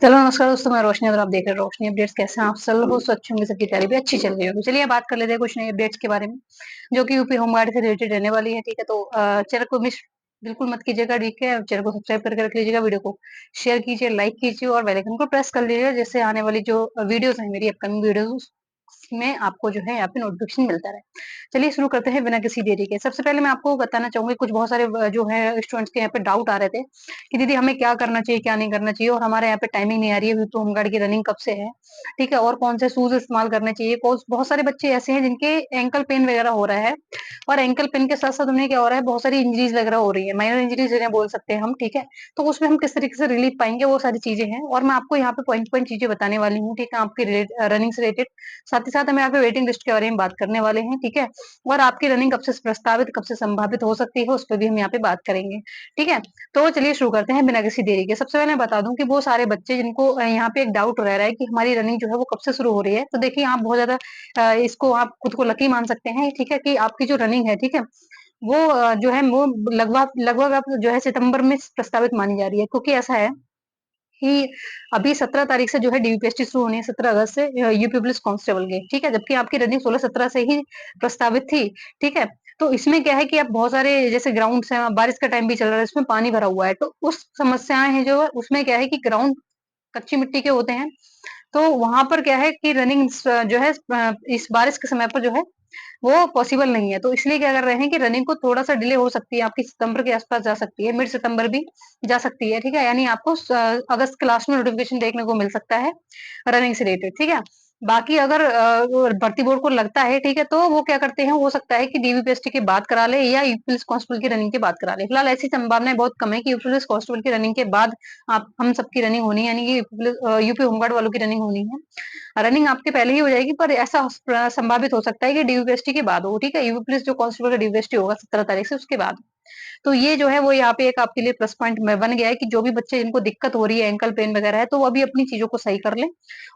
चलो नमस्कार दोस्तों, मैं रोशनी और आप देख रहे हैं रोशनी अपडेट्स। कैसे हैं आप? सब हो स्वच्छ होंगे, सबकी तैयारी भी अच्छी चल रही होगी। चलिए बात कर लेते हैं कुछ नई अपडेट्स के बारे में, जो कि यूपी होमगार्ड से रिलेटेड रहने वाली है। ठीक है, तो चैनल को मिस बिल्कुल मत कीजिएगा। ठीक है, चैनल को सब्सक्राइब करके रख लीजिएगा, वीडियो को शेयर कीजिए, लाइक कीजिए और बेल आइकन को प्रेस कर लीजिएगा, जिससे आने वाली जो वीडियोस है, मेरी अपकमिंग वीडियोस में आपको जो है यहाँ पे नोटिफिकेशन मिलता रहे। चलिए शुरू करते हैं बिना किसी देरी के। सबसे पहले मैं आपको बताना चाहूंगी, कुछ बहुत सारे जो है स्टूडेंट्स के यहाँ पे डाउट आ रहे थे कि दीदी हमें क्या करना चाहिए, क्या नहीं करना चाहिए, और हमारे यहाँ पे टाइमिंग नहीं आ रही है तो होमगार्ड की रनिंग कब से है। ठीक है, और कौन से शूज इस्तेमाल करने चाहिए। बहुत सारे बच्चे ऐसे हैं जिनके एंकल पेन वगैरह हो रहा है, और एंकल पेन के साथ साथ उन्हें क्या हो रहा है, बहुत सारी इंजरीज वगैरह हो रही है, माइनर इंजरीज जिन्हें बोल सकते हैं हम। ठीक है, तो उसमें हम किस तरीके से रिलीफ पाएंगे, वो सारी चीजें हैं, और मैं आपको यहाँ पे पॉइंट पॉइंट चीजें बताने वाली हूँ। ठीक है, आपकी रनिंग से रिलेटेड। साथ ही साथ हम यहाँ पे वेटिंग लिस्ट के बारे में बात करने वाले हैं। ठीक है, और आपकी रनिंग कब से प्रस्तावित, कब से संभावित हो सकती है, उस पर भी हम यहाँ पे बात करेंगे। ठीक है, तो चलिए शुरू करते हैं बिना किसी देरी के। सबसे पहले मैं बता दूं कि वो सारे बच्चे जिनको यहाँ पे एक डाउट रह रहा है कि हमारी रनिंग जो है वो कब से शुरू हो रही है, तो देखिए आप बहुत ज्यादा इसको आप खुद को लकी मान सकते हैं। ठीक है, कि आपकी जो रनिंग है, ठीक है, वो जो है वो लगभग लगभग आप जो है सितंबर में प्रस्तावित मानी जा रही है, क्योंकि ऐसा है कि अभी 17 तारीख से जो है डीपीएसटी शुरू होनी है, 17 अगस्त से यूपी पुलिस कांस्टेबल के। ठीक है, जबकि आपकी रनिंग 16-17 से ही प्रस्तावित थी। ठीक है, तो इसमें क्या है कि अब बहुत सारे जैसे ग्राउंड्स हैं, बारिश का टाइम भी चल रहा है, इसमें पानी भरा हुआ है, तो उस समस्याएं हैं जो उसमें क्या है कि ग्राउंड कच्ची मिट्टी के होते हैं, तो वहां पर क्या है कि रनिंग जो है इस बारिश के समय पर जो है वो पॉसिबल नहीं है। तो इसलिए क्या कर रहे हैं कि रनिंग को थोड़ा सा डिले हो सकती है, आपकी सितंबर के आसपास जा सकती है, मिड सितंबर भी जा सकती है। ठीक है, यानी आपको अगस्त के लास्ट में नोटिफिकेशन देखने को मिल सकता है रनिंग से रिलेटेड। ठीक है, बाकी अगर भर्ती बोर्ड को लगता है, ठीक है, तो वो क्या करते हैं, हो सकता है कि डीवीपीएसटी की बात करा ले या यूपी पुलिस कांस्टेबल की रनिंग की बात करा ले। फिलहाल ऐसी संभावनाएं बहुत कम है कि यूपी पुलिस कांस्टेबल की रनिंग के बाद आप हम सबकी रनिंग होनी है, यानी कि यूपी होमगार्ड वालों की रनिंग होनी है। रनिंग आपके पहले ही हो जाएगी, पर ऐसा संभावित हो सकता है कि डीवीपीएसटी के बाद हो। ठीक है, यूपी पुलिस जो कांस्टेबल का डीवीपीएसटी होगा 17 तारीख से, उसके बाद। तो ये जो है वो यहाँ पे एक आपके लिए प्लस पॉइंट में बन गया है कि जो भी बच्चे जिनको दिक्कत हो रही है, एंकल पेन वगैरह है, तो वो अभी अपनी चीजों को सही कर लें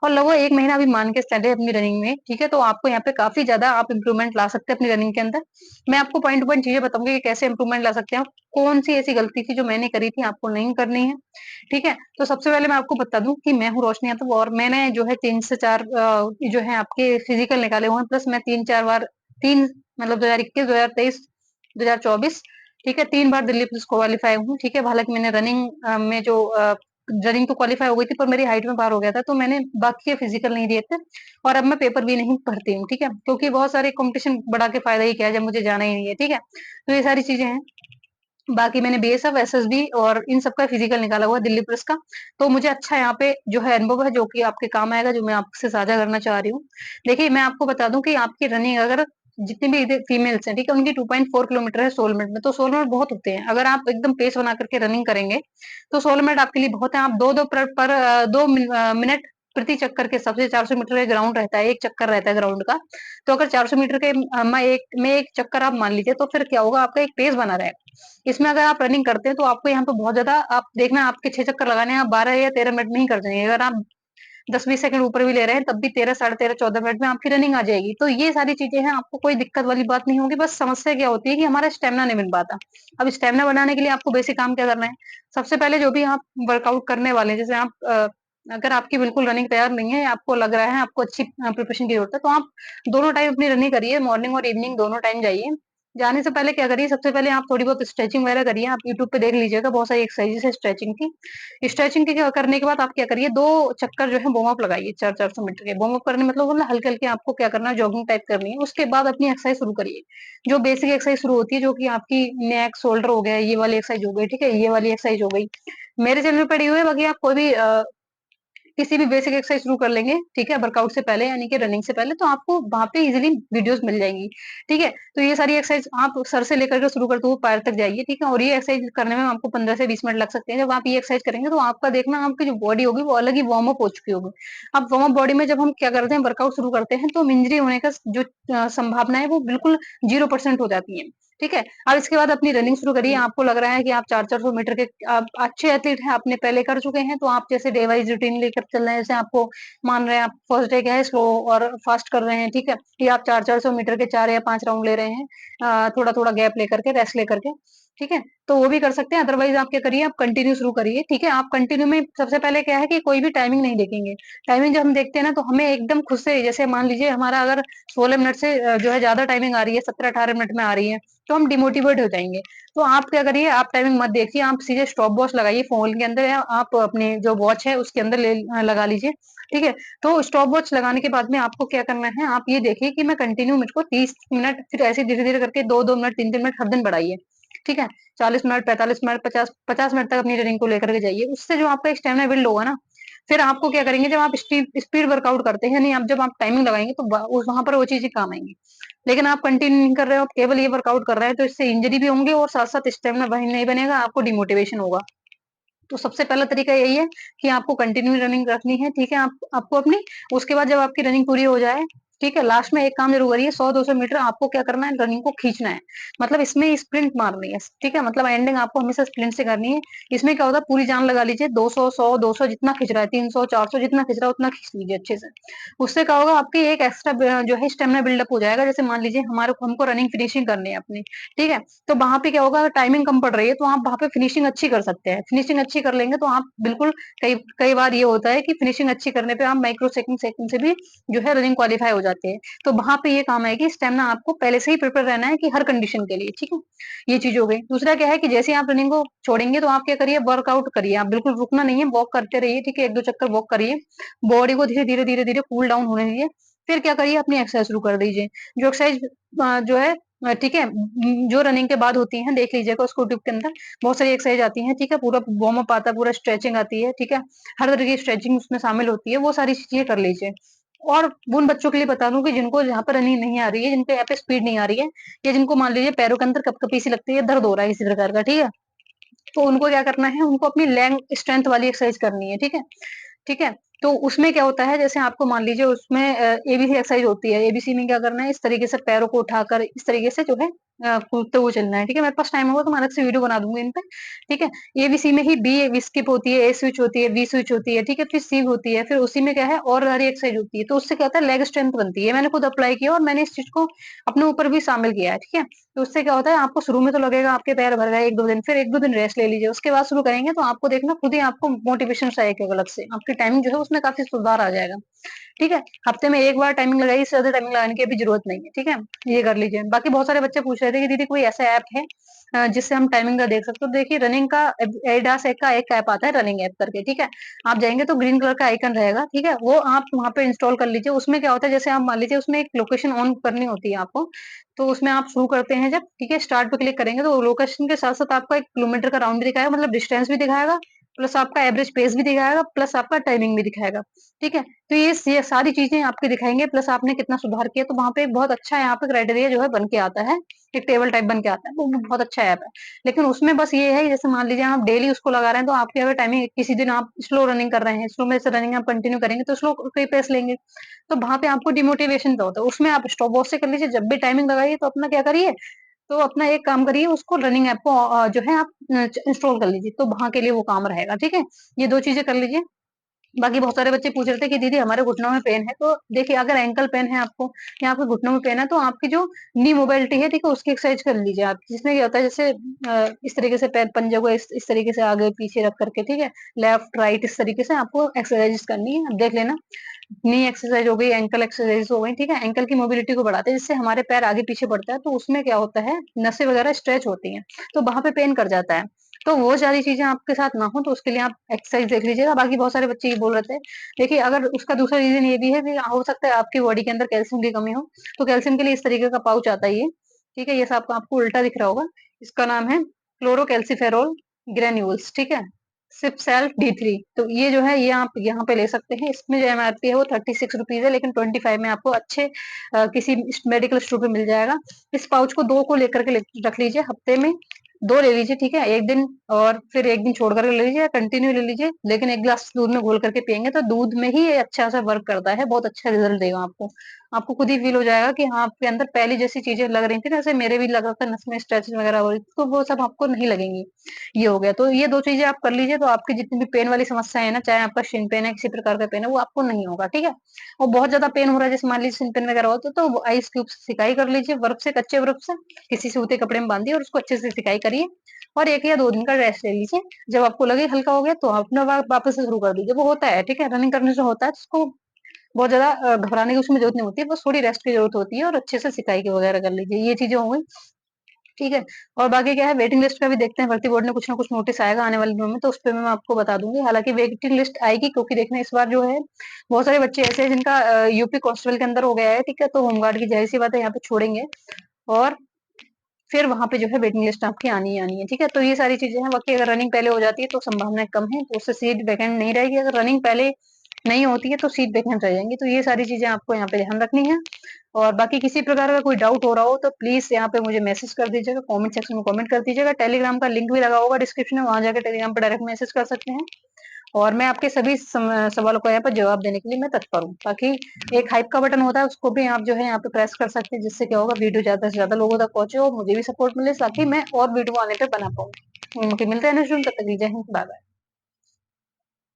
और लगभग एक महीना अभी मान के चले अपनी रनिंग में। ठीक है, तो आपको यहाँ पे काफी ज्यादा आप इंप्रूवमेंट ला सकते हैं अपनी रनिंग के अंदर। मैं आपको पॉइंट टू पॉइंट चीजें बताऊंगी कि कैसे इंप्रूवमेंट ला सकते हैं, कौन सी ऐसी गलती थी जो मैंने करी थी आपको नहीं करनी है। ठीक है, तो सबसे पहले मैं आपको बता दूं कि मैं हूँ रोशनी यादव, और मैंने जो है 3 से 4 जो है आपके फिजिकल निकाले हुए हैं, प्लस मैं 3-4 बार, तीन मतलब 2021, 2023, 2024, ठीक है, 3 बार दिल्ली पुलिस क्वालीफाई हूँ। ठीक है, हालांकि मैंने रनिंग में जो रनिंग तो क्वालीफाई हो गई थी, पर मेरी हाइट में बाहर हो गया था, तो मैंने बाकी के फिजिकल नहीं दिए थे, और अब मैं पेपर भी नहीं भरती हूँ। ठीक है, क्योंकि बहुत सारे कंपटीशन बढ़ा के फायदा ही क्या है जब मुझे जाना ही नहीं है। ठीक है, तो ये सारी चीजें हैं। बाकी मैंने बीएसएफ, एसएसबी और इन सबका फिजिकल निकाला हुआ है दिल्ली पुलिस का, तो मुझे अच्छा यहाँ पे जो है अनुभव है, जो कि आपके काम आएगा, जो मैं आपसे साझा करना चाह रही हूँ। देखिए मैं आपको बता दूं कि आपकी रनिंग अगर जितनी भी फीमेल्स हैं, ठीक है, उनकी 2.4 किलोमीटर है 16 मिनट में, तो 16 मिनट बहुत होते हैं। अगर आप एकदम पेस बना करके रनिंग करेंगे तो 16 मिनट आपके लिए बहुत है। आप दो दो पर 2 मिनट प्रति चक्कर के हिसाब से 400 मीटर का ग्राउंड रहता है, एक चक्कर रहता है ग्राउंड का, तो अगर 400 मीटर के में एक चक्कर आप मान लीजिए, तो फिर क्या होगा, आपका एक पेस बना रहेगा। इसमें अगर आप रनिंग करते हैं तो आपको यहाँ पे बहुत ज्यादा, आप देखना आपके 6 चक्कर लगाने हैं, आप 12 या 13 मिनट में ही कर जाएंगे। अगर आप 10-20 सेकंड ऊपर भी ले रहे हैं तब भी 13, 13.5, 14 मिनट में आपकी रनिंग आ जाएगी। तो ये सारी चीजें हैं, आपको कोई दिक्कत वाली बात नहीं होगी। बस समस्या क्या होती है कि हमारा स्टेमिना नहीं बन पाता। अब स्टेमिना बनाने के लिए आपको बेसिक काम क्या करना है, सबसे पहले जो भी आप वर्कआउट करने वाले हैं, जैसे आप अगर आपकी बिल्कुल रनिंग तैयार नहीं है, आपको लग रहा है आपको अच्छी प्रिपरेशन की जरूरत है, तो आप दोनों टाइम अपनी रनिंग करिए, मॉर्निंग और इवनिंग दोनों टाइम जाइए। जाने से पहले क्या करिए, सबसे पहले आप थोड़ी बहुत स्ट्रेचिंग वगैरह करिए। आप यूट्यूब पे देख लीजिएगा, बहुत सारी एक्सरसाइजेस है स्ट्रेचिंग की। स्ट्रेचिंग के करने के बाद आप क्या करिए, 2 चक्कर जो है वार्म अप लगाइए, 400 मीटर के वार्म अप करने मतलब हल्के हल्के आपको क्या करना है, जॉगिंग टाइप करनी है। उसके बाद अपनी एक्सरसाइज शुरू करिए, जो बेसिक एक्सरसाइज शुरू होती है, जो कि आपकी नेक शोल्डर हो गया, ये वाली एक्सरसाइज हो गई। ठीक है, ये वाली एक्सरसाइज हो गई, मेरे चैनल पे पड़ी हुई है। बाकी आप कोई भी किसी भी बेसिक एक्सरसाइज शुरू कर लेंगे, ठीक है, वर्कआउट से पहले यानी कि रनिंग से पहले, तो आपको वहां पे इजीली वीडियोस मिल जाएंगी। ठीक है, तो ये सारी एक्सरसाइज आप सर से लेकर के शुरू करते हुए पैर तक जाइए। ठीक है, और ये एक्सरसाइज करने में आपको 15 से 20 मिनट लग सकते हैं। जब आप ये एक्सरसाइज करेंगे तो आपका देखना, आपकी जो बॉडी होगी वो अलग ही वार्म अप हो चुकी होगी। अब वार्म अप बॉडी में जब हम क्या करते हैं, वर्कआउट शुरू करते हैं, तो इंजरी होने का जो संभावना है वो बिल्कुल 0% हो जाती है। ठीक है, अब इसके बाद अपनी रनिंग शुरू करिए। आपको लग रहा है कि आप 400-400 मीटर के आप अच्छे एथलीट हैं, आपने पहले कर चुके हैं, तो आप जैसे डे वाइज रूटीन लेकर चल रहे हैं, जैसे आपको मान रहे हैं आप फर्स्ट डे क्या है स्लो और फास्ट कर रहे हैं। ठीक है, ये आप 400-400 मीटर के 4 या 5 राउंड ले रहे हैं, थोड़ा थोड़ा गैप लेकर के, रेस्ट लेकर के। ठीक है? तो वो भी कर सकते हैं, अदरवाइज़ आप क्या करिए, आप कंटिन्यू शुरू करिए, ठीक है? आप कंटिन्यू में सबसे पहले क्या है कि कोई भी टाइमिंग नहीं देखेंगे। टाइमिंग जब हम देखते हैं ना, तो हमें एकदम खुद से, जैसे मान लीजिए हमारा अगर 16 मिनट से जो है ज़्यादा टाइमिंग आ रही है, 17-18 मिनट में आ रही है, तो हम डिमोटिवेट हो जाएँगे। तो आप क्या करिए, आप टाइमिंग मत देखिए, आप सीधे स्टॉप वॉच लगाइए फ़ोन के अंदर, या आप अपनी जो वॉच है उसके अंदर लगा लीजिए, ठीक है? तो स्टॉप वॉच लगाने के बाद में आपको क्या करना है, आप ये देखिए कि मैं कंटिन्यू, मुझको 30 मिनट, फिर ऐसे धीरे-धीरे करके 2-2 मिनट, 3-3 मिनट हर दिन बढ़ाइए, ठीक है? 40 मिनट, 45 मिनट, 50 मिनट तक अपनी रनिंग को लेकर के जाइए। उससे जो आपका एक स्टैमिना बिल्ड होगा ना, फिर आपको क्या करेंगे, जब आप स्पीड वर्कआउट करते हैं, यानी आप जब आप टाइमिंग लगाएँगे, तो वहाँ पर वो चीज़ें काम आएँगी। लेकिन आप कंटिन्यू नहीं कर रहे हो, आप केवल ये वर्कआउट कर रहे हैं, तो इससे इंजरी भी होंगे और साथ-साथ स्टैमिना वही नहीं बनेगा, आपको डिमोटिवेशन होगा। तो सबसे पहला तरीका यही है कि आपको कंटिन्यू रनिंग रखनी है, ठीक है? आप आपको अपनी, उसके बाद जब आपकी रनिंग पूरी हो जाए, ठीक है? लास्ट में एक काम ज़रूर करिए, 100-200 मीटर आपको क्या करना है, रनिंग को खींचना है। मतलब इसमें स्प्रिंट मारनी है, ठीक है? मतलब एंडिंग आपको हमेशा स्प्रिंट से करनी है। इसमें क्या होता है, पूरी जान लगा लीजिए, 200, 100, 200 जितना खींच रहा है, 300, 400 जितना खींच रहा है, उतना खींच लीजिए अच्छे से। उससे क्या होगा, आपकी एक एक्स्ट्रा जो है स्टेमिना बिल्डअप हो जाएगा। जैसे मान लीजिए हमको रनिंग फिनिशिंग करनी है अपनी, ठीक है? तो वहाँ पे क्या होगा, अगर टाइमिंग कम पड़ रही है, तो आप वहाँ पे फिनिशिंग अच्छी कर सकते हैं। फिनिशिंग अच्छी कर लेंगे तो आप बिल्कुल, कई कई बार ये होता है कि फिनिशिंग अच्छी करने पे आप माइक्रो सेकंड सेकंड से भी जो है रनिंग क्वालीफाई हो जाते हैं। तो वहाँ पे ये काम आएगी, स्टेमिना आपको पहले से ही प्रिपेयर रहना है कि हर कंडीशन के लिए, ठीक है? ये चीज़ हो गई। दूसरा क्या है कि जैसे ही आप रनिंग को छोड़ेंगे, तो आप क्या करिए, वर्कआउट करिए। आप बिल्कुल रुकना नहीं है, वॉक करते रहिए, ठीक है? 1-2 चक्कर वॉक करिए। बॉडी को धीरे-धीरे, धीरे-धीरे कूल डाउन होने दीजिए। फिर क्या करिए, अपनी एक्सरसाइज शुरू कर दीजिए। जो एक्सरसाइज जो है ठीक है, जो रनिंग के बाद होती हैं, देख लीजिएगा उसको यूट्यूब के अंदर, बहुत सारी एक्सरसाइज आती हैं, ठीक है? पूरा वार्म अप आता है, पूरा स्ट्रेचिंग आती है, ठीक है? हर तरह की स्ट्रेचिंग उसमें शामिल होती है, वो सारी चीज़ें कर लीजिए। और उन बच्चों के लिए बता दूँ कि जिनको जहाँ पर रनिंग नहीं आ रही है, जिनको यहाँ पे स्पीड नहीं आ रही है, या जिनको मान लीजिए पैरों के अंदर कँपकपी सी लगती है, दर्द हो रहा है किसी प्रकार का, ठीक है? तो उनको क्या करना है, उनको अपनी लेग स्ट्रेंथ वाली एक्सरसाइज करनी है, ठीक है? ठीक है? तो उसमें क्या होता है, जैसे आपको मान लीजिए उसमें एबीसी एक्सरसाइज होती है। एबीसी में क्या करना है, इस तरीके से पैरों को उठाकर इस तरीके से जो है कूदते हुए चलना है, ठीक है? मेरे पास टाइम होगा तो मैं अलग से वीडियो बना दूँगी इन पे, ठीक है? एबीसी में ही बी स्किप होती है, ए स्विच होती है, बी स्विच होती है, ठीक है? फिर सी होती है, फिर उसी में क्या है, और सारी एक्सरसाइज होती है। तो उससे क्या होता है, लेग स्ट्रेंथ बनती है। मैंने खुद अप्लाई किया और मैंने इस चीज़ को अपने ऊपर भी शामिल किया है, ठीक है? तो उससे क्या होता है, आपको शुरू में तो लगेगा आपके पैर भर गए 1-2 दिन, फिर 1-2 दिन रेस्ट ले लीजिए, उसके बाद शुरू करेंगे तो आपको देखना खुद ही आपको मोटिवेशन सा आएगा अलग से, आपकी टाइमिंग जो है उसमें काफ़ी सुधार आ जाएगा, ठीक है? हफ्ते में 1 बार टाइमिंग लगाइए, इससे ज़्यादा टाइमिंग लगाने की अभी ज़रूरत नहीं है, ठीक है? ये कर लीजिए। बाकी बहुत सारे बच्चे पूछ रहे थे कि दीदी कोई ऐसा ऐप है जिससे हम टाइमिंग का देख सकते हो? देखिए रनिंग का एडिडास का एक ऐप आता है, रनिंग ऐप करके, ठीक है? आप जाएँगे तो ग्रीन कलर का आइकन रहेगा, ठीक है? वो आप वहाँ पे इंस्टॉल कर लीजिए। उसमें क्या होता है, जैसे आप मान लीजिए उसमें एक लोकेशन ऑन करनी होती है आपको, तो उसमें आप शुरू करते हैं जब, ठीक है, स्टार्ट पे क्लिक करेंगे तो लोकेशन के साथ-साथ आपका 1 किलोमीटर का राउंड भी दिखाएगा, मतलब डिस्टेंस भी दिखाएगा, प्लस आपका एवरेज पेस भी दिखाएगा, प्लस आपका टाइमिंग भी दिखाएगा, ठीक है? तो ये सारी चीज़ें आपके दिखाएँगे, प्लस आपने कितना सुधार किया, तो वहाँ पे एक बहुत अच्छा यहाँ पे क्राइटेरिया जो है बन के आता है, एक टेबल टाइप बन के आता है, वो भी बहुत अच्छा ऐप है। लेकिन उसमें बस ये है, जैसे मान लीजिए आप डेली उसको लगा रहे हैं, तो आपकी अगर टाइमिंग किसी दिन आप स्लो रनिंग कर रहे हैं, स्लो में से रनिंग आप कंटिन्यू करेंगे, तो स्लो पे पेस लेंगे। तो वहाँ पे आपको डिमोटिवेशन तो होता है। उसमें आप स्टॉप वॉच से कर लीजिए, जब भी टाइमिंग लगाइए तो अपना क्या करिए, तो अपना एक काम करिए, उसको रनिंग ऐप को जो है आप इंस्टॉल कर लीजिए, तो वहाँ के लिए वो काम रहेगा, ठीक है? ये 2 चीज़ें कर लीजिए। बाकी बहुत सारे बच्चे पूछ रहे थे कि दीदी हमारे घुटनों में पेन है, तो देखिए अगर एंकल पेन है आपको या आपके घुटनों में पेन है, तो आपकी जो नी मोबिलिटी है, ठीक है, उसकी एक्सरसाइज कर लीजिए आप। जिसमें क्या होता है, जैसे इस तरीके से पैर पंजे को इस तरीके से आगे-पीछे रख करके, ठीक है? लेफ्ट, राइट इस तरीके से आपको एक्सरसाइज़ करनी है। आप देख लेना। नी एक्सरसाइज हो गई, एंकल एक्सरसाइज हो गई, ठीक है? एंकल की मोबिलिटी को बढ़ाते हैं, जिससे हमारे पैर आगे-पीछे बढ़ता है, तो उसमें क्या होता है, नसें वगैरह स्ट्रेच होती हैं, तो वहाँ पे पेन कर जाता है। तो वो सारी चीज़ें आपके साथ ना हो, तो उसके लिए आप एक्सरसाइज देख लीजिएगा। बाकी बहुत सारे बच्चे ये बोल रहे थे, देखिए अगर उसका दूसरा रीज़न ये भी है कि हो सकता है आपकी बॉडी के अंदर कैल्शियम की कमी हो, तो कैल्शियम के लिए इस तरीके का पाउच आता है ये, ठीक है? ये सब आपको आपको उल्टा दिख रहा होगा। इसका नाम है क्लोरोकैल्सिफेरॉल ग्रैन्यूल्स, ठीक है? सिपसेल डी3, तो ये जो है ये आप यहाँ पे ले सकते हैं। इसमें जो एमआरपी है वो ₹36 है, लेकिन 25 में आपको अच्छे किसी मेडिकल स्टोर पे मिल जाएगा। इस पाउच को 2 को लेकर के रख लीजिए, हफ्ते में 2 ले लीजिए, ठीक है? 1 दिन और फिर 1 दिन छोड़ कर के ले लीजिए, या कंटिन्यू ले लीजिए, लेकिन 1 ग्लास दूध में घोल करके पिएँगे तो दूध में ही ये अच्छा सा वर्क करता है, बहुत अच्छा रिज़ल्ट देगा आपको। आपको खुद ही फ़ील हो जाएगा कि हाँ, आपके अंदर पहले जैसी चीज़ें लग रही थी ना, जैसे मेरे भी लग रहा था नस में स्ट्रेचेज़ वगैरह हो रही थी, तो वो सब आपको नहीं लगेंगी। ये हो गया, तो ये 2 चीज़ें आप कर लीजिए, तो आपकी जितनी भी पेन वाली समस्या है ना, चाहे आपका शिन पेन है, किसी प्रकार का पेन है, वो आपको नहीं होगा, ठीक है? और बहुत ज़्यादा पेन हो रहा है, जैसे मान लीजिए शिन पेन वगैरह हो तो आइस क्यूब से सिकाई कर लीजिए, बर्फ से, कच्चे बर्फ से, किसी सूते कपड़े में बाँधिए और उसको अच्छे से सिकाई करिए और 1 या 2 दिन का रेस्ट ले लीजिए। जब आपको लगे हल्का हो गया, तो आप अपना वापस से शुरू कर दीजिए। वो होता है, ठीक है? रनिंग करने से होता है, तो उसको बहुत ज़्यादा घबराने की उसमें ज़रूरत नहीं होती है, बस थोड़ी रेस्ट की ज़रूरत होती है और अच्छे से सिकाई की वगैरह कर लीजिए, ये चीज़ें हो गई, ठीक है? और बाकी क्या है वेटिंग लिस्ट का भी देखते हैं, भर्ती बोर्ड ने कुछ ना कुछ नोटिस आएगा आने वाले दिनों में, तो उसपे मैं आपको बता दूँगी। हालाँकि वेटिंग लिस्ट आएगी क्योंकि देखना इस बार जो है, बहुत सारे बच्चे ऐसे हैं जिनका यूपी कांस्टेबल के अंदर हो गया है, ठीक है? तो होमगार्ड की ज़ाहिर-सी बात है यहाँ पे छोड़ेंगे और फिर वहाँ पे जो है वेटिंग लिस्ट आपकी आनी ही आनी है, ठीक है? तो ये सारी चीज़ें हैं, बाकी अगर रनिंग पहले हो जाती है तो संभावनाएँ कम है, तो उससे सीट वैकेंट नहीं रहेगी, अगर रनिंग पहले नहीं होती है तो सीट वैकेंट रह जाएँगी, तो ये सारी चीज़ें आपको यहाँ पे ध्यान रखनी है। और बाकी किसी प्रकार का कोई डाउट हो रहा हो तो प्लीज़ यहाँ पे मुझे मैसेज कर दीजिएगा, कमेंट सेक्शन में कमेंट कर दीजिएगा, टेलीग्राम का लिंक भी लगा होगा डिस्क्रिप्शन में, वहाँ जाके टेलीग्राम पे डायरेक्ट मैसेज कर सकते हैं। और मैं आपके सभी सवालों का यहाँ पर जवाब देने के लिए मैं तत्पर हूँ। बाकी एक हाइप का बटन होता है उसको भी आप जो है यहाँ पे प्रेस कर सकते हैं जिससे क्या होगा वीडियो ज़्यादा से ज़्यादा लोगों तक पहुँचे और मुझे भी सपोर्ट मिले ताकि मैं और वीडियो आने पे बना पाऊँ। मिलते हैं नेक्स्ट वीडियो में, तब तक के लिए जय हिंद, बाय बाय।